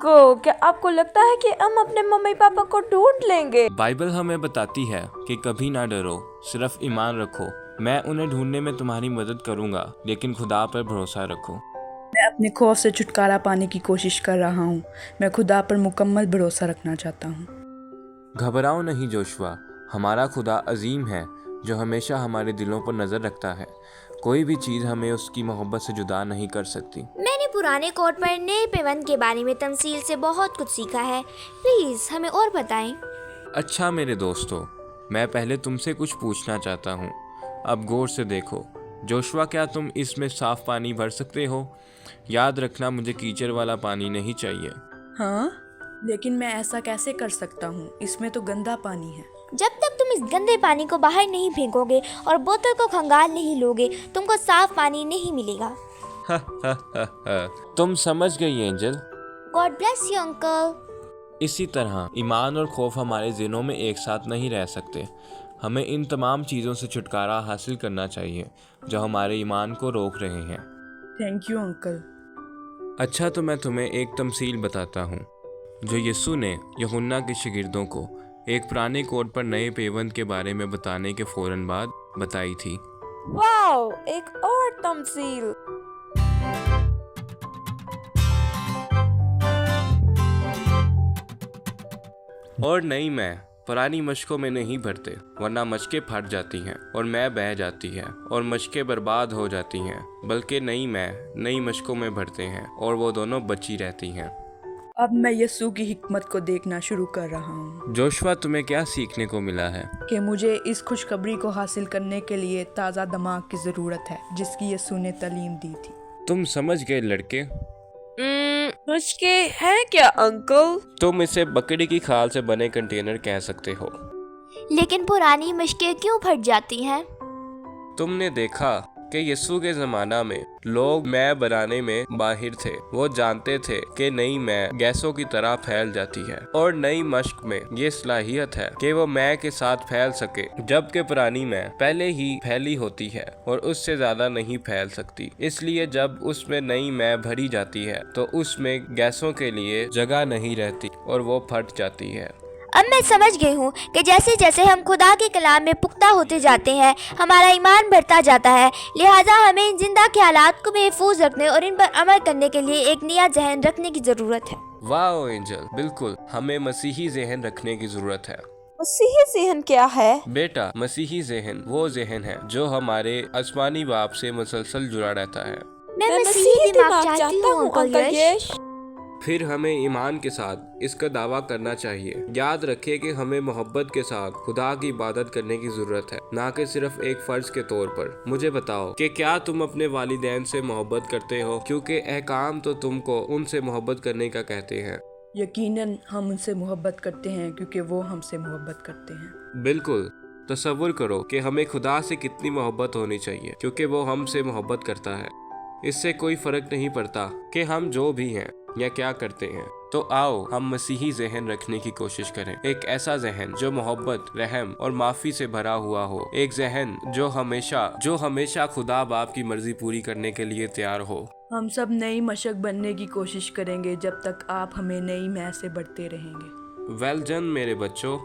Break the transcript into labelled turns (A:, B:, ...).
A: Uncle, क्या आपको लगता है कि हम अपने मम्मी पापा को ढूंढ लेंगे?
B: बाइबल हमें बताती है कि कभी ना डरो, सिर्फ ईमान रखो। मैं उन्हें ढूंढने में तुम्हारी मदद करूंगा, लेकिन खुदा पर भरोसा रखो।
C: मैं अपने खौफ से छुटकारा पाने की कोशिश कर रहा हूँ। मैं खुदा पर मुकम्मल भरोसा रखना चाहता हूँ।
B: घबराओ नहीं जोशुआ, हमारा खुदा अजीम है जो हमेशा हमारे दिलों पर नज़र रखता है। कोई भी चीज़ हमें उसकी मोहब्बत से जुदा नहीं कर सकती।
D: मैंने पुराने कोड पर नए पेवंद के बारे में तमसील से बहुत कुछ सीखा है। प्लीज हमें और बताएं।
B: अच्छा मेरे दोस्तों, मैं पहले तुमसे कुछ पूछना चाहता हूँ। अब गौर से देखो। जोशुआ, क्या तुम इसमें साफ पानी भर सकते हो? याद रखना, मुझे कीचड़ वाला पानी नहीं चाहिए।
C: हाँ, लेकिन मैं ऐसा कैसे कर सकता हूँ? इसमें तो गंदा पानी है।
D: जब तक तुम इस गंदे पानी को बाहर नहीं फेंकोगे और बोतल को खंगाल नहीं लोगे, तुमको साफ पानी नहीं मिलेगा।
B: तुम समझ गई angel.
D: God bless you uncle.
B: इसी तरह ईमान और खौफ हमारे दिलों में एक साथ नहीं रह सकते। हमें इन तमाम चीज़ों से छुटकारा हासिल करना चाहिए जो हमारे ईमान को रोक रहे हैं।
C: Thank you uncle.
B: अच्छा, तो मैं तुम्हें एक तमसील बताता हूँ जो यीशु ने यूहन्ना के शागिर्दों को एक पुराने कोड पर नए पेवंद के बारे में बताने के फौरन बाद बताई थी।
A: वाओ, एक और तमसील।
B: और नई मैं पुरानी मशकों में नहीं भरते, वरना मशकें फट जाती हैं और मैं बह जाती है और मशकें बर्बाद हो जाती हैं, बल्कि नई मैं नई मशकों में भरते हैं और वो दोनों बची रहती हैं।
C: अब मैं यीशु की हिकमत को देखना शुरू कर रहा हूँ।
B: जोशुआ, तुम्हें क्या सीखने को मिला है?
C: कि मुझे इस खुशखबरी को हासिल करने के लिए ताज़ा दिमाग की ज़रूरत है जिसकी यीशु ने तालीम दी थी।
B: तुम समझ गए लड़के।
A: मुश्किल है क्या अंकल?
B: तुम इसे बकरी की खाल से बने कंटेनर कह सकते हो।
D: लेकिन पुरानी मशकें क्यों फट जाती हैं?
B: तुमने देखा कि यीशु के ज़माना में लोग मैं बनाने में माहिर थे। वो जानते थे कि नई मैं गैसों की तरह फैल जाती है और नई मश्क में ये सलाहियत है कि वो मैं के साथ फैल सके, जबकि पुरानी मैं पहले ही फैली होती है और उससे ज़्यादा नहीं फैल सकती। इसलिए जब उसमें नई मैं भरी जाती है तो उसमें गैसों के लिए जगह नहीं रहती और वो फट जाती है।
D: अब मैं समझ गई हूँ कि जैसे जैसे हम खुदा के कलाम में पुख्ता होते जाते हैं, हमारा ईमान बढ़ता जाता है। लिहाजा हमें इन जिंदा ख्यालात को महफूज रखने और इन पर अमल करने के लिए एक नया जहन रखने की ज़रूरत है।
B: वाह एंजल, बिल्कुल, हमें मसीही जहन रखने की ज़रूरत है।
A: मसीही ज़हन क्या है?
B: बेटा, मसीही जहन वो जहन है जो हमारे आसमानी बाप से मुसलसल जुड़ा रहता है।
D: मैं मसीही दिमाग चाहती हूँ अंकल यश।
B: फिर हमें ईमान के साथ इसका दावा करना चाहिए। याद रखें कि हमें मोहब्बत के साथ खुदा की इबादत करने की जरूरत है, ना कि सिर्फ एक फर्ज के तौर पर। मुझे बताओ कि क्या तुम अपने वालिदैन से मोहब्बत करते हो, क्योंकि अहकाम तो तुमको उनसे मोहब्बत करने का कहते हैं।
C: यकीनन हम उनसे मोहब्बत करते हैं क्योंकि वो हमसे मोहब्बत करते हैं।
B: बिल्कुल। तसव्वुर करो कि हमें खुदा से कितनी मोहब्बत होनी चाहिए, क्योंकि वो हमसे मोहब्बत करता है। इससे कोई फर्क नहीं पड़ता कि हम जो भी हैं या क्या करते हैं। तो आओ हम मसीही जहन रखने की कोशिश करें, एक ऐसा जहन जो मोहब्बत, रहम और माफी से भरा हुआ हो, एक जहन जो हमेशा खुदा बाप की मर्जी पूरी करने के लिए तैयार हो।
C: हम सब नई मशक बनने की कोशिश करेंगे जब तक आप हमें नई मैं से बढ़ते रहेंगे।
B: वेल डन मेरे बच्चों।